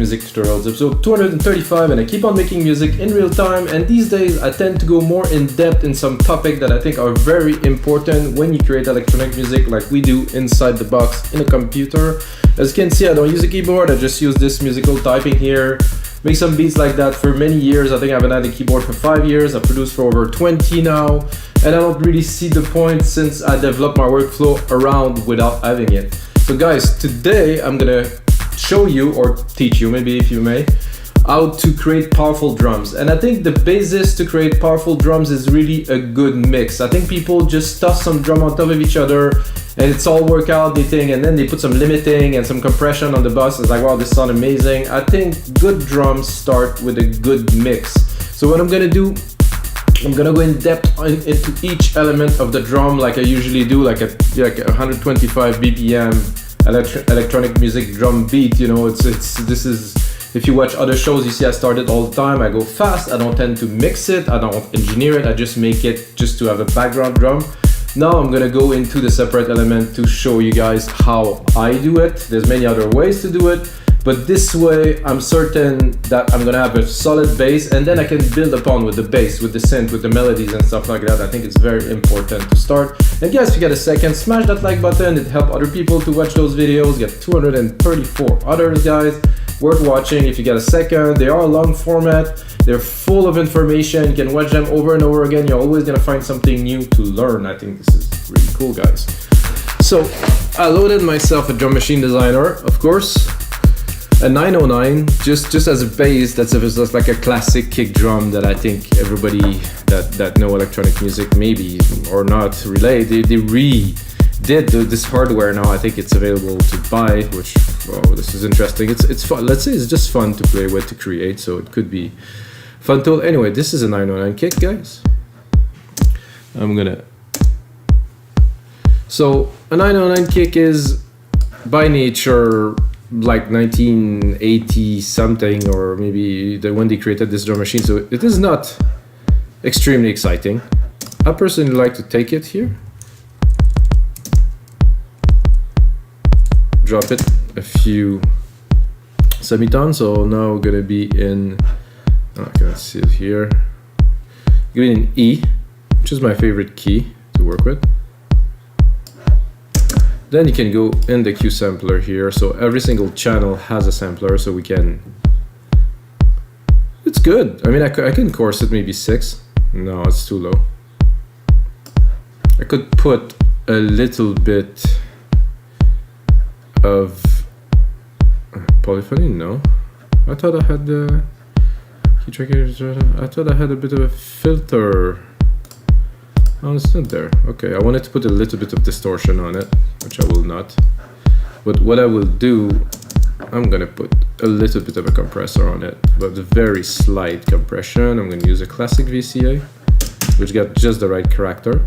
music tutorials, episode 235, and I keep on making music in real time, and these days I tend to go more in depth in some topics that I think are very important when you create electronic music like we do inside the box in a computer. As you can see, I don't use a keyboard, I just use this musical typing here. Make some beats like that for many years. I think I haven't had a keyboard for 5 years. I've produced for over 20 now, and I don't really see the point since I developed my workflow around without having it. So guys, today I'm gonna show you, or teach you maybe if you may, how to create powerful drums. And I think the basis to create powerful drums is really a good mix. I think people just toss some drum on top of each other and it's all workout, they think, and then they put some limiting and some compression on the bus. It's like, wow, this sounds amazing. I think good drums start with a good mix. So what I'm gonna do, I'm gonna go in depth into each element of the drum like I usually do, like a 125 BPM electronic music drum beat. You know, this is, if you watch other shows, you see I start it all the time. I go fast, I don't tend to mix it, I don't engineer it, I just make it just to have a background drum. Now I'm gonna go into the separate element to show you guys how I do it. There's many other ways to do it, but this way I'm certain that I'm gonna have a solid bass, and then I can build upon with the bass, with the synth, with the melodies and stuff like that. I think it's very important to start. And guys, if you get a second, smash that like button. It helps other people to watch those videos. Get 234 others, guys. Worth watching if you get a second. They are a long format. They're full of information. You can watch them over and over again. You're always gonna find something new to learn. I think this is really cool, guys. So I loaded myself a Drum Machine Designer, of course. A 909, just as a bass. That's just like a classic kick drum that I think everybody that know electronic music maybe or not relate. They redid this hardware now. I think it's available to buy, which, oh, this is interesting. It's fun. Let's say it's just fun to play with, to create, so it could be fun tool. Anyway, this is a 909 kick, guys. So a 909 kick is by nature like 1980 something, or maybe when they created this drum machine, so it is not extremely exciting. I personally like to take it here, drop it a few semitones. So now we're gonna be in, I can't see it here, going in E, which is my favorite key to work with. Then you can go in the Q sampler here. So every single channel has a sampler, so we can, it's good. I mean, I can course it maybe 6. No, it's too low. I could put a little bit of polyphony. No, I thought I had the key tracker. I thought I had a bit of a filter. Oh, it's not there. Okay, I wanted to put a little bit of distortion on it, which I will not. But what I will do, I'm gonna put a little bit of a compressor on it, but a very slight compression. I'm gonna use a classic VCA, which got just the right character,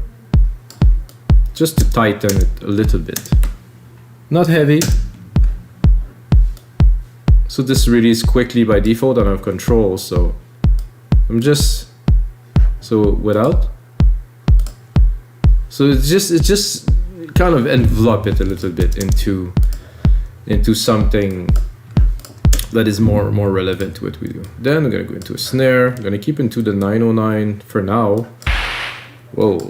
just to tighten it a little bit. Not heavy. So this releases quickly by default. I don't have control, so I'm just, so without. So it's just kind of envelop it a little bit into something that is more relevant to what we do. Then I'm gonna go into a snare. I'm gonna keep into the 909 for now. Whoa,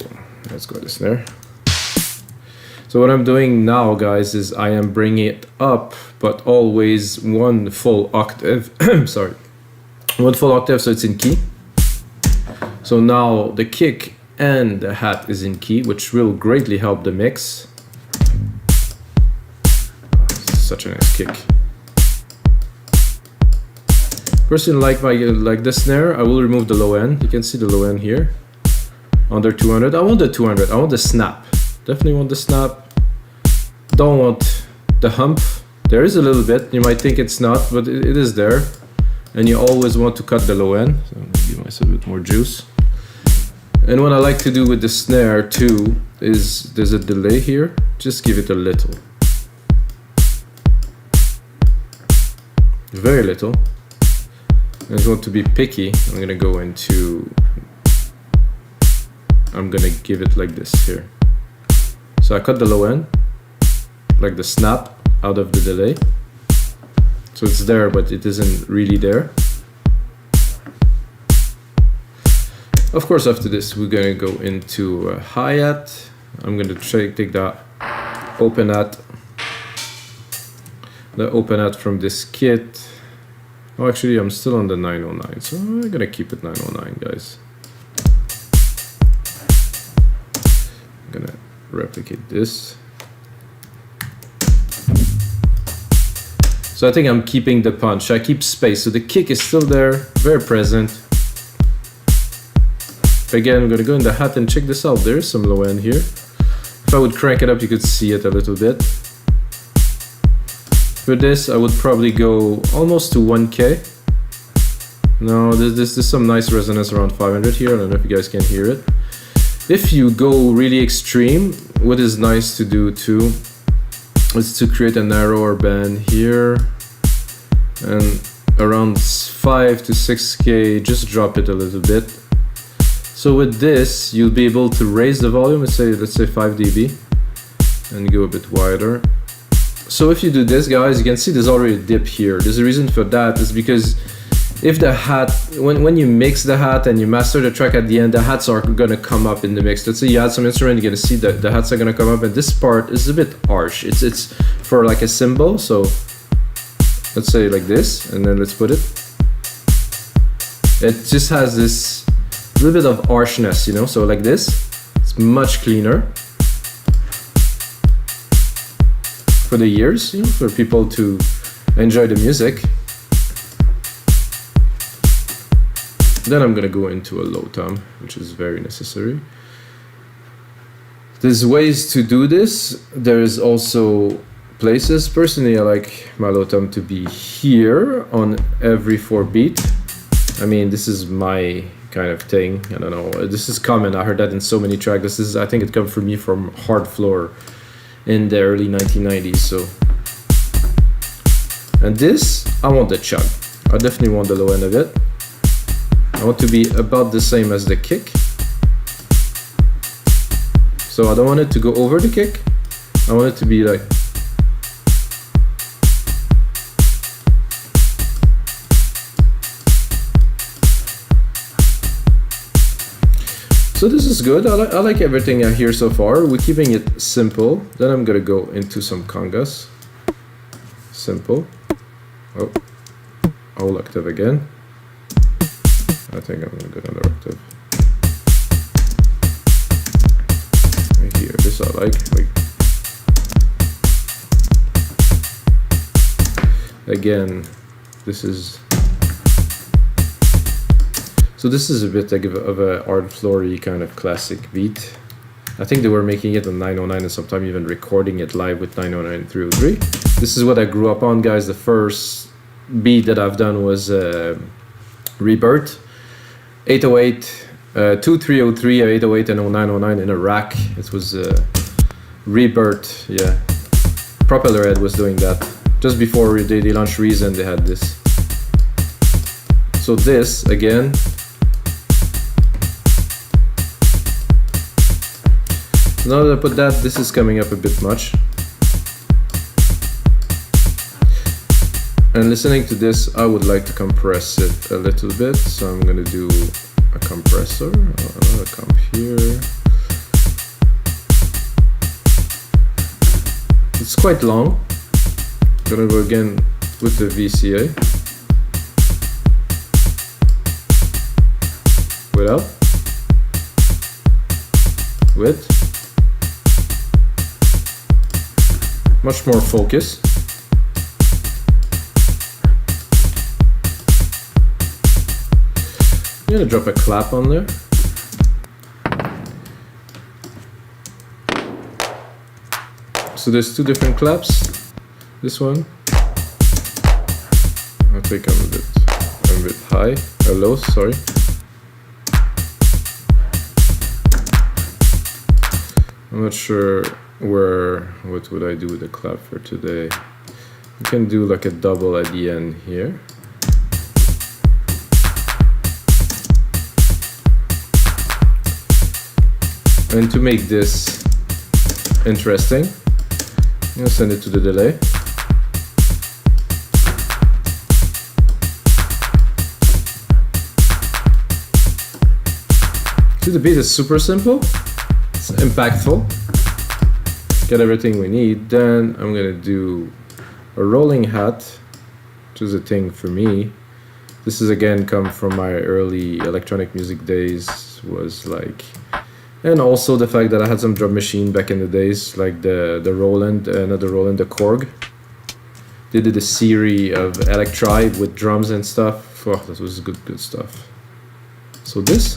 let's go to snare. So what I'm doing now, guys, is I am bringing it up, but always one full octave. Sorry, one full octave, so it's in key. So now the kick and the hat is in key, which will greatly help the mix. Such a nice kick. Personally, like the snare, I will remove the low end. You can see the low end here, under 200. I want the 200. I want the snap. Definitely want the snap. Don't want the hump. There is a little bit. You might think it's not, but it is there. And you always want to cut the low end. So I'm gonna give myself a bit more juice. And what I like to do with the snare too is there's a delay here. Just give it a little. Very little. I just want to be picky. I'm gonna go into, I'm gonna give it like this here. So I cut the low end, like the snap out of the delay. So it's there, but it isn't really there. Of course, after this, we're gonna go into hi-hat. I'm gonna take that open hat. The open hat from this kit. Oh, actually, I'm still on the 909, so I'm gonna keep it 909, guys. I'm gonna replicate this. So I think I'm keeping the punch. I keep space, so the kick is still there, very present. Again, I'm gonna go in the hat and check this out. There's some low end here. If I would crank it up, you could see it a little bit. For this, I would probably go almost to 1K. No, there's some nice resonance around 500 here. I don't know if you guys can hear it. If you go really extreme, what is nice to do too is to create a narrower band here and around 5 to 6K, just drop it a little bit. So with this, you'll be able to raise the volume, let's say 5 dB, and go a bit wider. So if you do this, guys, you can see there's already a dip here. There's a reason for that, is because if the hat, when you mix the hat and you master the track at the end, the hats are gonna come up in the mix. Let's say you add some instrument, you're gonna see that the hats are gonna come up, and this part is a bit harsh. It's for like a cymbal, so let's say like this, and then let's put it. It just has this little bit of harshness, you know, so like this, it's much cleaner. For the ears, you know, for people to enjoy the music. Then I'm gonna go into a low tom, which is very necessary. There's ways to do this. There's also places. Personally, I like my low tom to be here on every 4 beat. I mean, this is my kind of thing. I don't know. This is common. I heard that in so many tracks. This is, I think it comes from me from Hard Floor in the early 1990s. So, and this, I want the chug. I definitely want the low end of it. I want to be about the same as the kick. So I don't want it to go over the kick. I want it to be like. So this is good. I like everything I hear so far. We're keeping it simple. Then I'm gonna go into some congas. Simple. Oh, whole octave again. I think I'm gonna go another octave. Right here, this I like. Again, this is. So this is a bit like of a hard floor-y kind of classic beat. I think they were making it on 909 and sometimes even recording it live with 909 303. This is what I grew up on, guys. The first beat that I've done was Rebirth. 808, 2303, 808 and 0909 in a rack. It was Rebirth, yeah. Propeller Head was doing that. Just before they launched Reason, they had this. So this, again. Now that I put that, this is coming up a bit much. And listening to this, I would like to compress it a little bit. So I'm gonna do a compressor, another comp here. It's quite long. I'm gonna go again with the VCA. Without. With. Much more focus. I'm gonna drop a clap on there. So there's 2 different claps. This one, I think I'm a bit high, or low, sorry. I'm not sure what would I do with the clap for today. You can do like a double at the end here. And to make this interesting, I'm gonna send it to the delay. See, the beat is super simple. It's impactful. Get everything we need. Then I'm gonna do a rolling hat, which is a thing for me. This is again come from my early electronic music days. Was like, and also the fact that I had some drum machine back in the days, like the Roland, not the Roland, the Korg. They did a series of electribe with drums and stuff. Oh, that was good stuff. So this,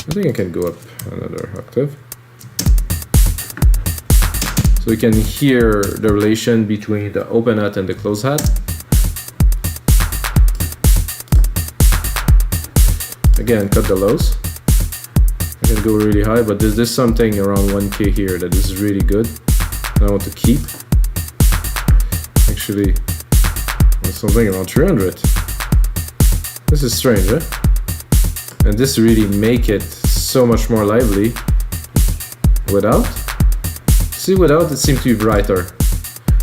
I think I can go up another octave. So you can hear the relation between the open hat and the closed hat. Again, cut the lows. I can go really high, but there's something around 1K here that is really good. And I want to keep. Actually, there's something around 300. This is strange, eh? And this really make it so much more lively. Without, see, without it seems to be brighter.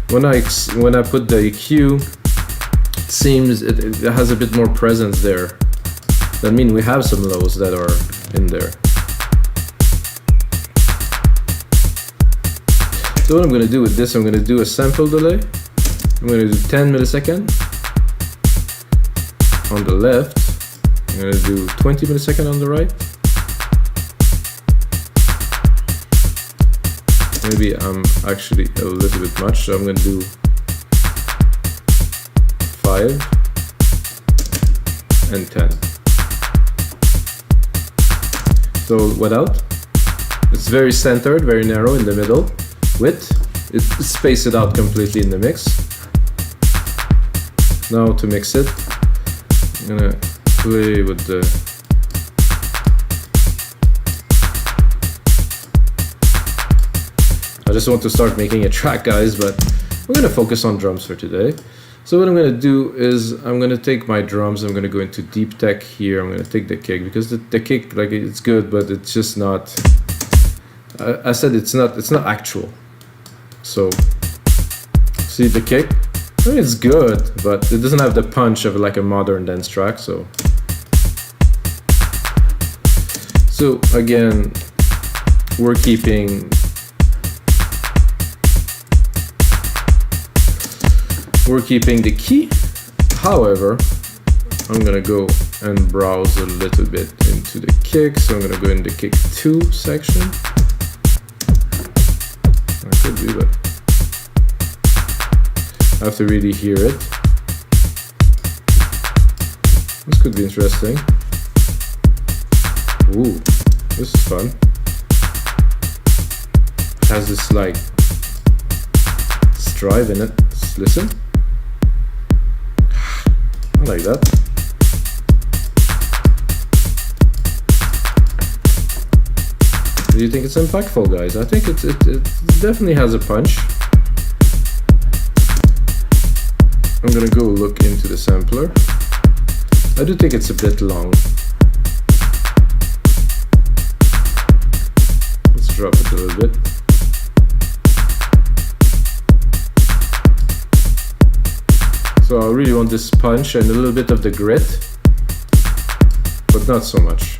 When I put the EQ, it seems it has a bit more presence there. That means we have some lows that are in there. So what I'm gonna do with this, I'm gonna do a sample delay. I'm gonna do 10 milliseconds on the left. I'm gonna do 20 milliseconds on the right. Maybe I'm actually a little bit much, so I'm gonna do 5 and 10. So without, it's very centered, very narrow in the middle. With, it space it out completely in the mix. Now to mix it, I'm gonna play with the I just want to start making a track, guys, but we're gonna focus on drums for today. So what I'm gonna do is I'm gonna take my drums, I'm gonna go into deep tech here, I'm gonna take the kick, because the kick, like, it's good, but it's just not, I said it's not actual. So, see the kick? I mean, it's good, but it doesn't have the punch of like a modern dance track, so. So again, we're keeping the key. However, I'm gonna go and browse a little bit into the kick. So I'm gonna go in the kick 2 section. I could do that. I have to really hear it. This could be interesting. Ooh, this is fun. It has this like drive in it. Let's listen. I like that. Do you think it's impactful, guys? I think it definitely has a punch. I'm gonna go look into the sampler. I do think it's a bit long. Let's drop it a little bit. So I really want this punch and a little bit of the grit, but not so much.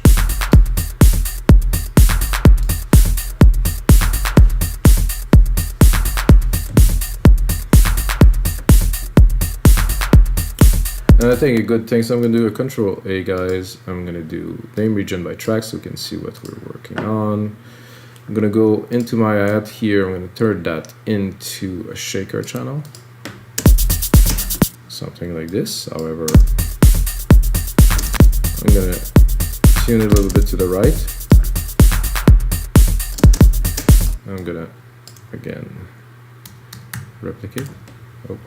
And I think a good thing, so I'm gonna do a Control A, guys. I'm gonna do name region by track so we can see what we're working on. I'm gonna go into my hi-hat here. I'm gonna turn that into a shaker channel. Something like this. However, I'm gonna tune it a little bit to the right. I'm gonna again replicate. Oh.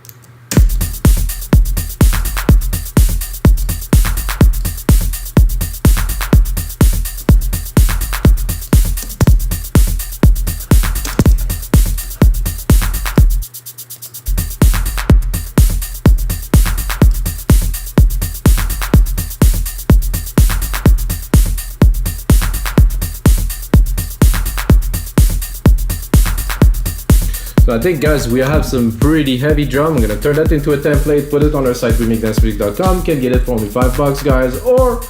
So I think, guys, we have some pretty heavy drum. I'm gonna turn that into a template, put it on our site, remixdancemusic.com. Can get it for only $5, guys, or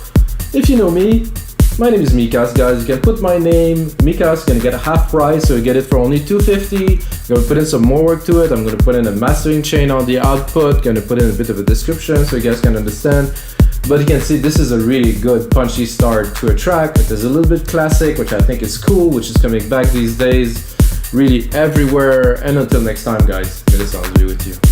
If you know me, my name is Mikas, guys. You can put my name, Mikas, gonna get a half price, so you get it for only $250. Gonna put in some more work to it. I'm gonna put in a mastering chain on the output, gonna put in a bit of a description so you guys can understand. But you can see this is a really good punchy start to a track. It is a little bit classic, which I think is cool, which is coming back these days, really everywhere. And until next time, guys, may the sounds be with you.